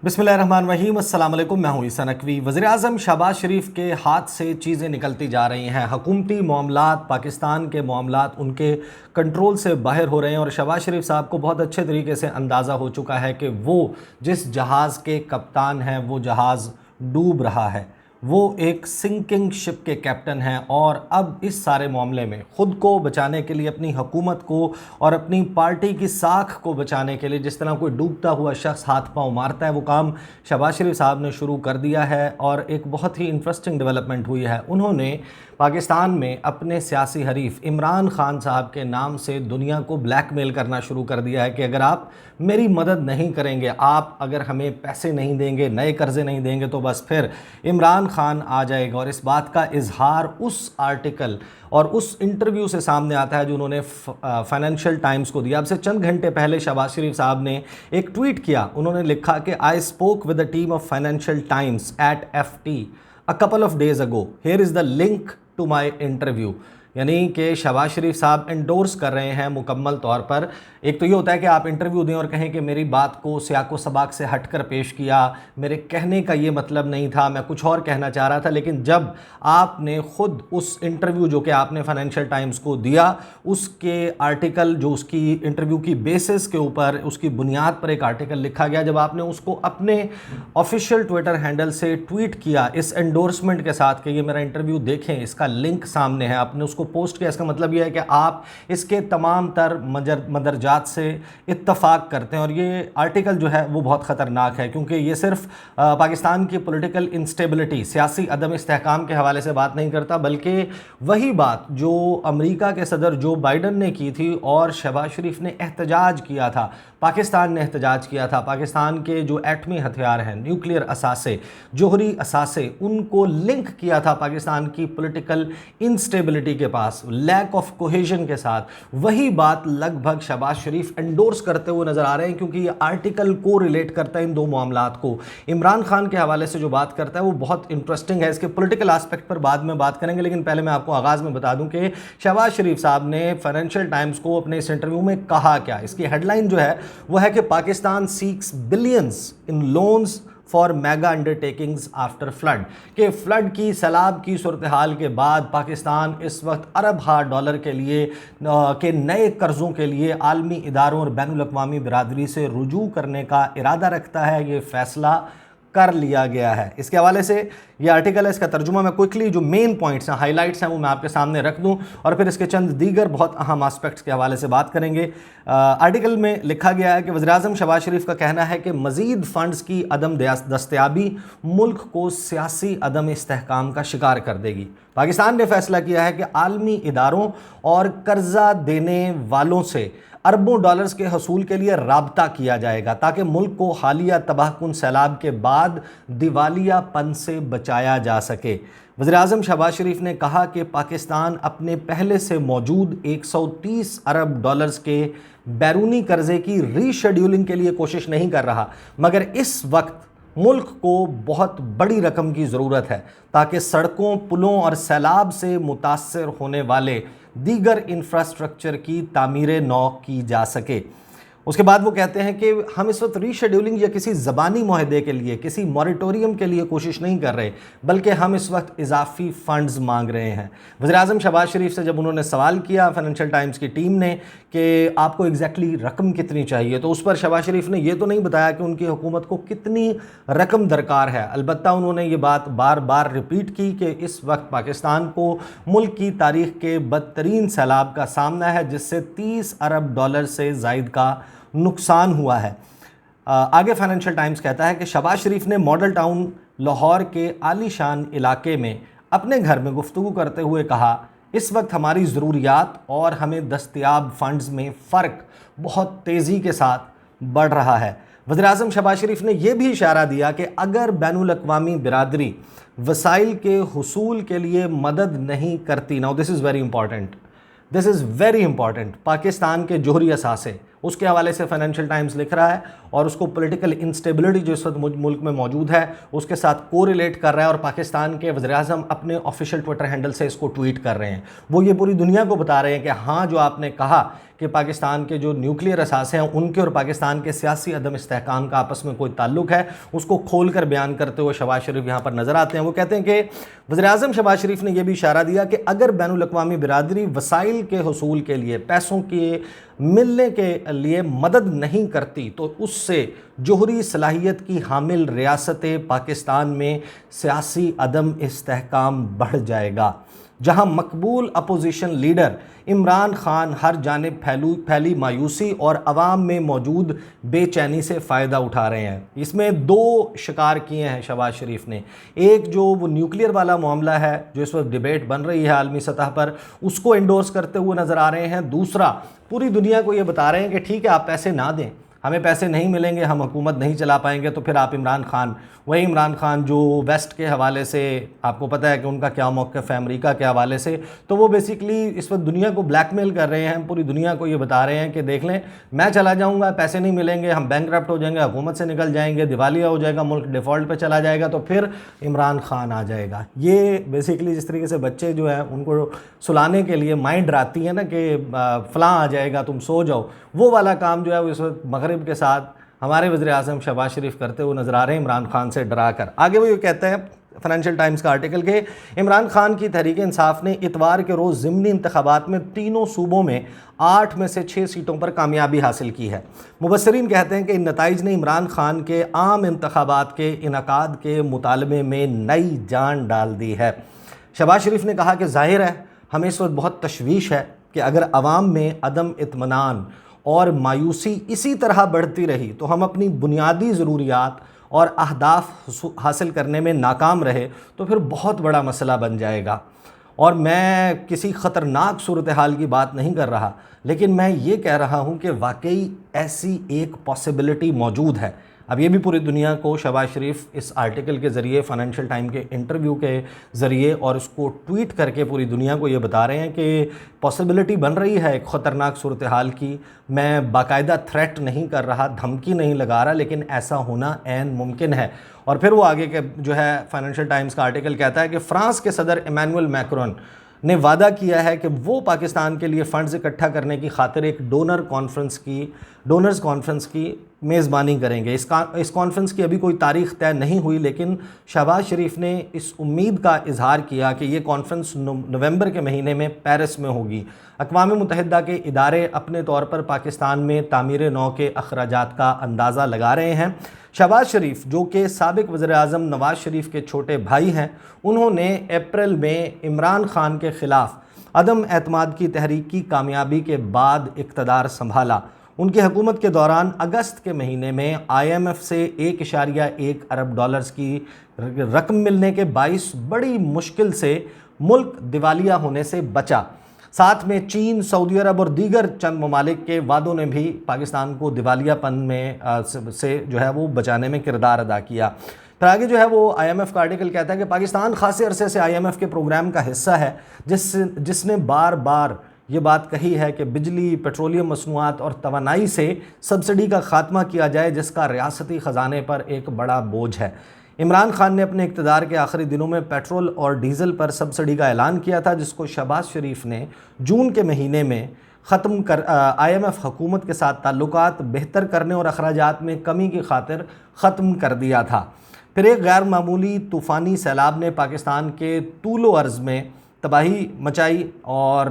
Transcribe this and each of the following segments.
बिस्मिल्लाहिर्रहमानिर्रहीम। अस्सलाम वालेकुम। मैं हूँ ईसा नकवी। वज़ीर-ए-आज़म शहबाज शरीफ के हाथ से चीज़ें निकलती जा रही हैं। हुकूमती मामलात, पाकिस्तान के मामलात उनके कंट्रोल से बाहर हो रहे हैं और शहबाज शरीफ साहब को बहुत अच्छे तरीके से अंदाज़ा हो चुका है कि वो जिस जहाज़ के कप्तान हैं वो जहाज़ डूब रहा है, वो एक सिंकिंग शिप के कैप्टन हैं और अब इस सारे मामले में ख़ुद को बचाने के लिए, अपनी हुकूमत को और अपनी पार्टी की साख को बचाने के लिए जिस तरह कोई डूबता हुआ शख्स हाथ पांव मारता है, वो काम शहबाज शरीफ साहब ने शुरू कर दिया है। और एक बहुत ही इंटरेस्टिंग डेवलपमेंट हुई है। उन्होंने पाकिस्तान में अपने सियासी हरीफ इमरान खान साहब के नाम से दुनिया को ब्लैकमेल करना शुरू कर दिया है कि अगर आप मेरी मदद नहीं करेंगे, आप अगर हमें पैसे नहीं देंगे, नए कर्ज़े नहीं देंगे, तो बस फिर इमरान खान आ जाएगा। और इस बात का इजहार उस आर्टिकल और उस इंटरव्यू से सामने आता है जो उन्होंने फाइनेंशियल टाइम्स को दिया। अब से चंद घंटे पहले शहबाज शरीफ साहब ने एक ट्वीट किया। उन्होंने लिखा कि I spoke with the team of Financial Times at FT a couple of days ago. Here is the link to my interview. यानी कि शहबाज शरीफ साहब एंडोर्स कर रहे हैं मुकम्मल तौर पर। एक तो ये होता है कि आप इंटरव्यू दें और कहें कि मेरी बात को सियाको सबाक से हटकर पेश किया, मेरे कहने का ये मतलब नहीं था, मैं कुछ और कहना चाह रहा था। लेकिन जब आपने ख़ुद उस इंटरव्यू जो कि आपने फाइनेंशियल टाइम्स को दिया, उसके आर्टिकल जो उसकी इंटरव्यू की बेसिस के ऊपर, उसकी बुनियाद पर एक आर्टिकल लिखा गया, जब आपने उसको अपने ऑफिशियल ट्विटर हैंडल से ट्वीट किया इस एंडोर्समेंट के साथ कि ये मेरा इंटरव्यू देखें, इसका लिंक सामने है, आपने उसको पोस्ट किया, इसका मतलब यह है कि आप इसके तमाम तर मदरजात से इत्तफाक करते हैं। और ये आर्टिकल जो है वो बहुत ख़तरनाक है, क्योंकि ये सिर्फ पाकिस्तान की पॉलिटिकल इंस्टेबिलिटी, सियासी अदम इस्तेहकाम के हवाले से बात नहीं करता, बल्कि वही बात जो अमेरिका के सदर जो बाइडन ने की थी और शहबाज शरीफ ने एहतजाज किया था, पाकिस्तान ने एहतजाज किया था। पाकिस्तान के जो एटमी हथियार हैं, न्यूक्लियर असासे, जोहरी असासे, उनको लिंक किया था पाकिस्तान की पॉलिटिकल इंस्टेबिलिटी के पास, लैक ऑफ कोहेजन के साथ। वही बात लगभग शहबाज शरीफ एंडोर्स करते हुए नज़र आ रहे हैं, क्योंकि ये आर्टिकल को रिलेट करता है इन दो मामलात को। इमरान खान के हवाले से जो बात करता है वो बहुत इंटरेस्टिंग है। इसके पॉलिटिकल एस्पेक्ट पर बाद में बात करेंगे, लेकिन पहले मैं आपको आगाज़ में बता दूं कि शहबाज शरीफ साहब ने फाइनेंशियल टाइम्स को अपने इस इंटरव्यू में कहा क्या। इसकी हेडलाइन जो है वो है कि Pakistan seeks billions in loans for mega undertakings after flood, कि फ्लड की, सैलाब की सूरत हाल के बाद पाकिस्तान इस वक्त अरब $1 के लिए के नए कर्ज़ों के लिए आलमी इदारों और बैनुल-अक़वामी बिरादरी से रुजू करने का इरादा रखता है। ये फ़ैसला कर लिया गया है। इसके हवाले से ये आर्टिकल है, इसका तर्जुमा मैं क्विकली जो मेन पॉइंट्स हैं, हाइलाइट्स हैं, वो मैं आपके सामने रख दूं और फिर इसके चंद दीगर बहुत अहम एस्पेक्ट्स के हवाले से बात करेंगे। आर्टिकल में लिखा गया है कि वज़ीर-ए-आज़म शहबाज शरीफ का कहना है कि मज़ीद फ़ंड्स की अदम दस्तयाबी मुल्क को सियासी अदम इस्तेहकाम का शिकार कर देगी। पाकिस्तान ने फ़ैसला किया है कि आलमी इदारों और कर्ज़ा देने वालों से अरबों डॉलर्स के हसूल के लिए राब्ता किया जाएगा, ताकि मुल्क को हालिया तबाहकुन सैलाब के बाद दिवालियापन से बचाया जा सके। वज़ीर-ए-आज़म शहबाज शरीफ ने कहा कि पाकिस्तान अपने पहले से मौजूद $130 अरब के बैरूनी कर्ज़े की रीशेड्यूलिंग के लिए कोशिश नहीं कर रहा, मगर इस वक्त मुल्क को बहुत बड़ी रकम की ज़रूरत है ताकि सड़कों, पुलों और सैलाब से मुतासर होने वाले दीगर इंफ्रास्ट्रक्चर की तामीर नौ की जा सके। उसके बाद वो कहते हैं कि हम इस वक्त रीशेड्यूलिंग या किसी ज़बानी मुआहदे के लिए, किसी मॉरिटोरियम के लिए कोशिश नहीं कर रहे, बल्कि हम इस वक्त इजाफी फ़ंड्स मांग रहे हैं। वज़ीर-ए-आज़म शहबाज शरीफ से जब उन्होंने सवाल किया फाइनेंशियल टाइम्स की टीम ने कि आपको एग्जैक्टली रकम कितनी चाहिए, तो उस पर शहबाज शरीफ ने ये तो नहीं बताया कि उनकी हुकूमत को कितनी रकम दरकार है। अलबत्ता उन्होंने ये बात बार बार रिपीट की कि इस वक्त पाकिस्तान को मुल्क की तारीख़ के बदतरीन सैलाब का सामना है, जिससे $30 अरब से ज़ायद का नुकसान हुआ है। आगे फाइनेंशियल टाइम्स कहता है कि शहबाज शरीफ ने मॉडल टाउन लाहौर के आलीशान इलाके में अपने घर में गुफ्तगू करते हुए कहा, इस वक्त हमारी ज़रूरियात और हमें दस्तयाब फ़ंड्स में फ़र्क बहुत तेज़ी के साथ बढ़ रहा है। वज़ीर-ए-आज़म शहबाज शरीफ ने यह भी इशारा दिया कि अगर बैनुल-अक़वामी बिरादरी वसाइल के हुसूल के लिए मदद नहीं करती, now this is very important, this is very important, Pakistan के जोहरी असासे اس کے حوالے سے فائنینشیل ٹائمز لکھ رہا ہے اور اس کو پولیٹیکل انسٹیبلٹی جو اس وقت ملک میں موجود ہے اس کے ساتھ کوریلیٹ کر رہا ہے، اور پاکستان کے وزیر اعظم اپنے آفیشیل ٹویٹر ہینڈل سے اس کو ٹویٹ کر رہے ہیں۔ وہ یہ پوری دنیا کو بتا رہے ہیں کہ ہاں جو آپ نے کہا کہ پاکستان کے جو نیوکلیئر اثاثے ہیں ان کے اور پاکستان کے سیاسی عدم استحکام کا آپس میں کوئی تعلق ہے، اس کو کھول کر بیان کرتے ہوئے شہباز شریف یہاں پر نظر آتے ہیں۔ وہ کہتے ہیں کہ وزیر اعظم شہباز شریف نے یہ بھی اشارہ دیا کہ اگر بین الاقوامی برادری وسائل کے حصول کے لیے، پیسوں کے ملنے کے لیے مدد نہیں کرتی تو اس سے جوہری صلاحیت کی حامل ریاست پاکستان میں سیاسی عدم استحکام بڑھ جائے گا، جہاں مقبول اپوزیشن لیڈر عمران خان ہر جانب پھیلی مایوسی اور عوام میں موجود بے چینی سے فائدہ اٹھا رہے ہیں۔ اس میں دو شکار کیے ہیں شہباز شریف نے، ایک جو وہ نیوکلیئر والا معاملہ ہے جو اس وقت ڈیبیٹ بن رہی ہے عالمی سطح پر، اس کو انڈورس کرتے ہوئے نظر آ رہے ہیں، دوسرا پوری دنیا کو یہ بتا رہے ہیں کہ ٹھیک ہے آپ پیسے نہ دیں، ہمیں پیسے نہیں ملیں گے، ہم حکومت نہیں چلا پائیں گے، تو پھر آپ عمران خان، وہی عمران خان جو ویسٹ کے حوالے سے آپ کو پتہ ہے کہ ان کا کیا موقف ہے امریکہ کے حوالے سے، تو وہ بیسیکلی اس وقت دنیا کو بلیک میل کر رہے ہیں، پوری دنیا کو یہ بتا رہے ہیں کہ دیکھ لیں میں چلا جاؤں گا، پیسے نہیں ملیں گے، ہم بینکرپٹ ہو جائیں گے، حکومت سے نکل جائیں گے، دیوالیہ ہو جائے گا، ملک ڈیفالٹ پہ چلا جائے گا، تو پھر عمران خان آ جائے گا۔ یہ بیسیکلی جس طریقے سے بچے جو ہیں ان کو سلانے کے لیے مائنڈ راتی ہے نا کہ فلاں آ جائے گا تم سو جاؤ، وہ والا کام جو ہے وہ اس وقت مغرب کے ساتھ ہمارے وزیر اعظم شہباز شریف کرتے ہوئے نظر آ رہے ہیں عمران خان سے ڈرا کر۔ آگے وہ یہ کہتے ہیں فائنینشیل ٹائمز کا آرٹیکل کہ عمران خان کی تحریک انصاف نے اتوار کے روز ضمنی انتخابات میں تینوں صوبوں میں 8 میں سے 6 سیٹوں پر کامیابی حاصل کی ہے۔ مبصرین کہتے ہیں کہ ان نتائج نے عمران خان کے عام انتخابات کے انعقاد کے مطالبے میں نئی جان ڈال دی ہے۔ شہباز شریف نے کہا کہ ظاہر ہے ہمیں اس وقت بہت تشویش ہے کہ اگر عوام میں عدم اطمینان اور مایوسی اسی طرح بڑھتی رہی تو ہم اپنی بنیادی ضروریات اور اہداف حاصل کرنے میں ناکام رہے تو پھر بہت بڑا مسئلہ بن جائے گا۔ اور میں کسی خطرناک صورتحال کی بات نہیں کر رہا، لیکن میں یہ کہہ رہا ہوں کہ واقعی ایسی ایک پاسبلٹی موجود ہے۔ اب یہ بھی پوری دنیا کو شہباز شریف اس آرٹیکل کے ذریعے، فائنینشیل ٹائم کے انٹرویو کے ذریعے اور اس کو ٹویٹ کر کے پوری دنیا کو یہ بتا رہے ہیں کہ پاسبلٹی بن رہی ہے ایک خطرناک صورتحال کی۔ میں باقاعدہ تھریٹ نہیں کر رہا، دھمکی نہیں لگا رہا، لیکن ایسا ہونا عین ممکن ہے۔ اور پھر وہ آگے کے جو ہے فائنینشیل ٹائمز کا آرٹیکل کہتا ہے کہ فرانس کے صدر ایمینوئل میکرون نے وعدہ کیا ہے کہ وہ پاکستان کے لیے فنڈز اکٹھا کرنے کی خاطر ایک ڈونرز کانفرنس کی میزبانی کریں گے۔ اس کانفرنس کی ابھی کوئی تاریخ طے نہیں ہوئی، لیکن شہباز شریف نے اس امید کا اظہار کیا کہ یہ کانفرنس نومبر کے مہینے میں پیرس میں ہوگی۔ اقوام متحدہ کے ادارے اپنے طور پر پاکستان میں تعمیر نو کے اخراجات کا اندازہ لگا رہے ہیں۔ شہباز شریف جو کہ سابق وزیر اعظم نواز شریف کے چھوٹے بھائی ہیں، انہوں نے اپریل میں عمران خان کے خلاف عدم اعتماد کی تحریک کی کامیابی کے بعد اقتدار سنبھالا۔ ان کی حکومت کے دوران اگست کے مہینے میں IMF سے 1.1 ارب ڈالرز کی رقم ملنے کے باعث بڑی مشکل سے ملک دیوالیہ ہونے سے بچا۔ ساتھ میں چین، سعودی عرب اور دیگر چند ممالک کے وعدوں نے بھی پاکستان کو دیوالیہ پن میں سے جو ہے وہ بچانے میں کردار ادا کیا۔ پھر آگے جو ہے وہ IMF کا آرٹیکل کہتا ہے کہ پاکستان خاصے عرصے سے IMF کے پروگرام کا حصہ ہے جس نے بار بار یہ بات کہی ہے کہ بجلی، پیٹرولیم مصنوعات اور توانائی سے سبسڈی کا خاتمہ کیا جائے، جس کا ریاستی خزانے پر ایک بڑا بوجھ ہے۔ عمران خان نے اپنے اقتدار کے آخری دنوں میں پیٹرول اور ڈیزل پر سبسڈی کا اعلان کیا تھا، جس کو شہباز شریف نے جون کے مہینے میں IMF حکومت کے ساتھ تعلقات بہتر کرنے اور اخراجات میں کمی کی خاطر ختم کر دیا تھا۔ پھر ایک غیر معمولی طوفانی سیلاب نے پاکستان کے طول و عرض میں تباہی مچائی اور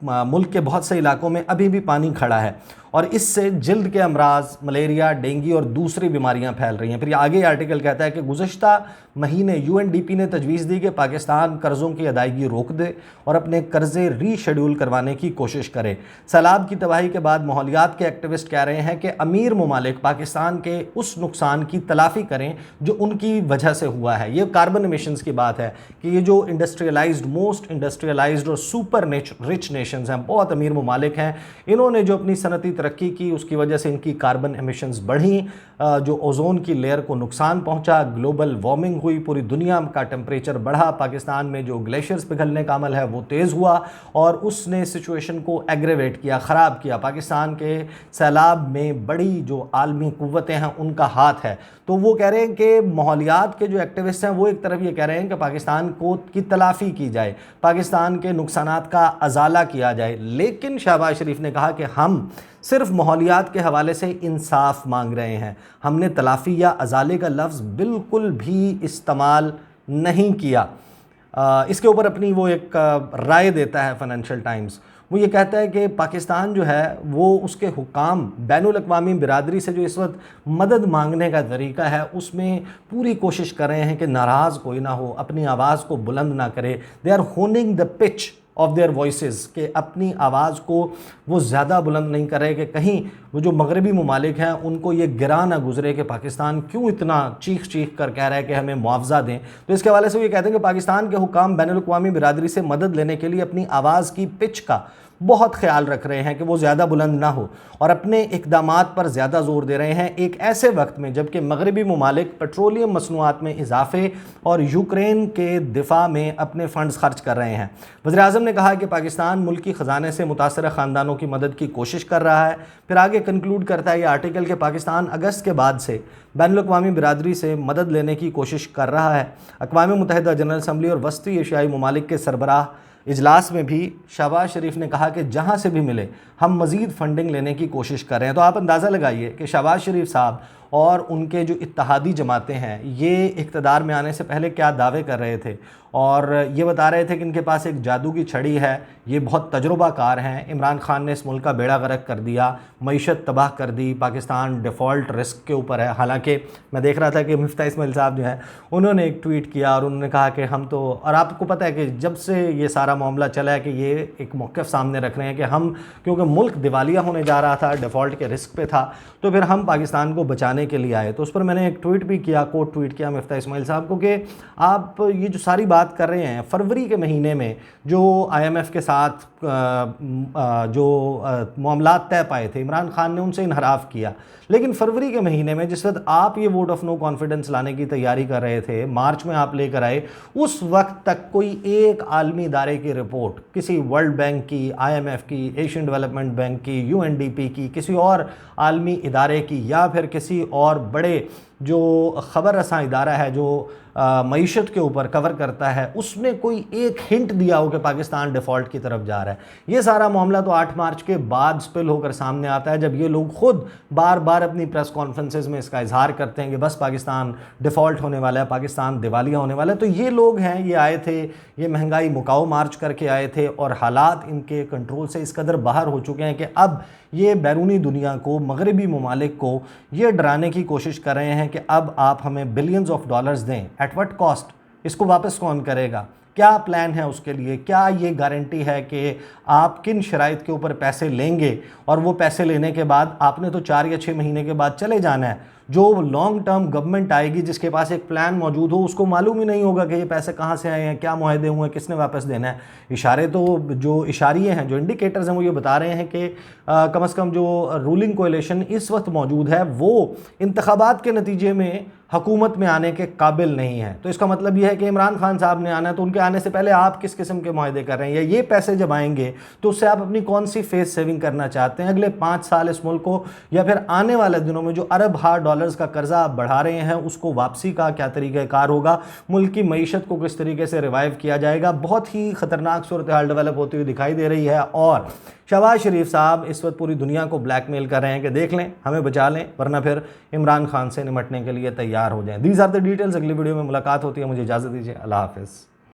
ملک کے بہت سے علاقوں میں ابھی بھی پانی کھڑا ہے، اور اس سے جلد کے امراض، ملیریا، ڈینگی اور دوسری بیماریاں پھیل رہی ہیں۔ پھر آگے آرٹیکل کہتا ہے کہ گزشتہ مہینے UNDP نے تجویز دی کہ پاکستان قرضوں کی ادائیگی روک دے اور اپنے قرضے ری شیڈول کروانے کی کوشش کرے۔ سیلاب کی تباہی کے بعد ماحولیات کے ایکٹیوسٹ کہہ رہے ہیں کہ امیر ممالک پاکستان کے اس نقصان کی تلافی کریں جو ان کی وجہ سے ہوا ہے۔ یہ کاربن ایمیشنز کی بات ہے کہ یہ جو موسٹ انڈسٹریلائزڈ اور سپر رچ نیشنز ہیں، بہت امیر ممالک ہیں، انہوں نے جو اپنی صنعتی तरक्की की, उसकी वजह से इनकी कार्बन एमिशंस बढ़ी, जो ओजोन की लेयर को नुकसान पहुंचा, ग्लोबल वार्मिंग हुई, पूरी दुनिया का टेम्परेचर बढ़ा, पाकिस्तान में जो ग्लेशियर्स पिघलने का अमल है वो तेज़ हुआ और उसने सिचुएशन को एग्रेवेट किया, ख़राब किया। पाकिस्तान के सैलाब में बड़ी जो आलमी कुव्वतें हैं उनका हाथ है। तो वो कह रहे हैं कि माहौलियात के जो एक्टिविस्ट हैं वो एक तरफ ये कह रहे हैं कि पाकिस्तान को की तलाफ़ी की जाए, पाकिस्तान के नुकसानात का अजाला किया जाए, लेकिन शहबाज शरीफ ने कहा कि हम सिर्फ माहौलियात के हवाले से इंसाफ मांग रहे हैं, हमने तलाफ़ी या अजाले का लफ्ज़ बिल्कुल भी इस्तेमाल नहीं किया। इसके ऊपर अपनी वो एक राय देता है फाइनेंशियल टाइम्स। वो ये कहता है कि पाकिस्तान जो है वो उसके हुकाम बैनुल-अक़वामी बिरादरी से जो इस वक्त मदद मांगने का तरीका है उसमें पूरी कोशिश कर रहे हैं कि नाराज़ कोई ना हो, अपनी आवाज़ को बुलंद ना करे। They are honing the pitch of their voices, कि अपनी आवाज़ को वो ज़्यादा बुलंद नहीं कर रहे कि कहीं वो जो मगरबी ममालिक हैं उनको ये गिरा ना गुजरे कि पाकिस्तान क्यों इतना चीख चीख कर कह रहा है कि हमें मुआवजा दें। तो इसके हवाले से वो ये कहते हैं कि पाकिस्तान के हुकाम बैनुल-अक़वामी बिरादरी से मदद लेने के लिए अपनी आवाज़ की पिच का बहुत ख्याल रख रहे हैं कि वो ज़्यादा बुलंद ना हो और अपने इक़दामात पर ज़्यादा ज़ोर दे रहे हैं, एक ऐसे वक्त में जबकि मगरबी ममालिक पेट्रोलियम मसनूआत में इजाफे और यूक्रेन के दिफा में अपने फ़ंड्स खर्च कर रहे हैं। वज़ीर-ए-आज़म ने कहा कि पाकिस्तान मुल्की ख़जाने से मुतासर ख़ानदानों की मदद की कोशिश कर रहा है। फिर आगे कंक्लूड करता है ये आर्टिकल कि पाकिस्तान अगस्त के बाद से बैनुल-अक़वामी बिरादरी से मदद लेने की कोशिश कर रहा है। अक़वाम मुत्तहिदा जनरल असम्बली और वस्ती एशियाई ममालिक के सरबराह इजलास में भी शहबाज शरीफ ने कहा कि जहां से भी मिले हम मज़ीद फ़ंडिंग लेने की कोशिश कर रहे हैं। तो आप अंदाज़ा लगाइए कि शहबाज शरीफ साहब और उनके जो इत्तहादी जमातें हैं ये इक़्तिदार में आने से पहले क्या दावे कर रहे थे और ये बता रहे थे कि इनके पास एक जादू की छड़ी है, ये बहुत तजुर्बाकार हैं, इमरान खान ने इस मुल्क का बेड़ा गर्क कर दिया, मईशत तबाह कर दी, पाकिस्तान डिफ़ॉल्ट रिस्क के ऊपर है। हालांकि मैं देख रहा था कि मिफ्ता इस्माइल साहब जो है उन्होंने एक ट्वीट किया और उन्होंने कहा कि हम तो, और आपको पता है कि जब से ये सारा मामला चला है कि ये एक मौक़िफ़ सामने रख रहे हैं कि हम, क्योंकि मुल्क दिवालिया होने जा रहा था, डिफ़ॉल्ट के रिस्क पे था, तो फिर हम पाकिस्तान को बचाने के लिए आए। तो उस पर मैंने एक ट्वीट भी किया, कोट ट्वीट किया मिफ्ता इस्माइल साहब को कि आप ये जो सारी बात कर रहे हैं, फरवरी के महीने में जो IMF के साथ जो मामलात तय पाए थे, इमरान खान ने उनसे इनहराफ किया, लेकिन फरवरी के महीने में जिस वक्त आप ये वोट ऑफ नो कॉन्फिडेंस लाने की तैयारी कर रहे थे, मार्च में आप लेकर आए, उस वक्त तक कोई एक आलमी इदारे की रिपोर्ट, किसी वर्ल्ड बैंक की, IMF की, एशियन डेवलपमेंट बैंक की, UNDP की, किसी और आलमी इदारे की या फिर किसी और बड़े जो ख़बर रसां इदारा है जो मईशत के ऊपर कवर करता है, उसने कोई एक हिंट दिया हो कि पाकिस्तान डिफ़ॉल्ट की तरफ जा रहा है। ये सारा मामला तो 8 मार्च के बाद स्पिल होकर सामने आता है, जब ये लोग खुद बार बार अपनी प्रेस कॉन्फ्रेंसेस में इसका इजहार करते हैं कि बस पाकिस्तान डिफ़ॉल्ट होने वाला है, पाकिस्तान दिवालिया होने वाला है। तो ये लोग हैं, ये आए थे, ये महंगाई मुकाओ मार्च करके आए थे और हालात इनके कंट्रोल से इस कदर बाहर हो चुके हैं कि अब ये बैरूनी दुनिया को, मगरबी ममालिक को ये डराने की कोशिश कर रहे हैं कि अब आप हमें बिलियंस ऑफ डॉलर्स दें, एट व्हाट कॉस्ट, इसको वापस कौन करेगा, क्या प्लान है उसके लिए, क्या ये गारंटी है कि आप किन शराइत के ऊपर पैसे लेंगे और वो पैसे लेने के बाद आपने तो 4 या 6 महीने के बाद चले जाना है। जो लॉन्ग टर्म गवर्नमेंट आएगी जिसके पास एक प्लान मौजूद हो, उसको मालूम ही नहीं होगा कि ये पैसे कहाँ से आए हैं, क्या मुआहदे हुए हैं, किसने वापस देना है। इशारे तो, जो इशारिये हैं, जो इंडिकेटर्स हैं, वो ये बता रहे हैं कि कम से कम जो रूलिंग कोएलिशन इस वक्त मौजूद है वो इंतखाबात के नतीजे में हुकूमत में आने के काबिल नहीं है। तो इसका मतलब यह है कि इमरान खान साहब ने आना है, तो उनके आने से पहले आप किस किस्म के मुआहदे कर रहे हैं, या ये पैसे जब आएंगे तो उससे आप अपनी कौन सी फेस सेविंग करना चाहते हैं अगले 5 साल इस मुल्क को, या फिर आने वाले दिनों में जो अरब हार डॉलर्स का कर्जा आप बढ़ा रहे हैं उसको वापसी का क्या तरीक़ाकार होगा, मुल्क की मईशत को किस तरीके से रिवाइव किया जाएगा। बहुत ही ख़तरनाक सूरत हाल डेवलप होती हुई दिखाई दे रही है और शहबाज शरीफ साहब इस वक्त पूरी दुनिया को ब्लैकमेल कर रहे हैं कि देख लें, हमें बचा लें, वरना फिर इमरान खान से निमटने के लिए तैयार हो जाएं। These are the details. अगली वीडियो में मुलाकात होती है, मुझे इजाज़त दीजिए, अल्लाह हाफ़िज़।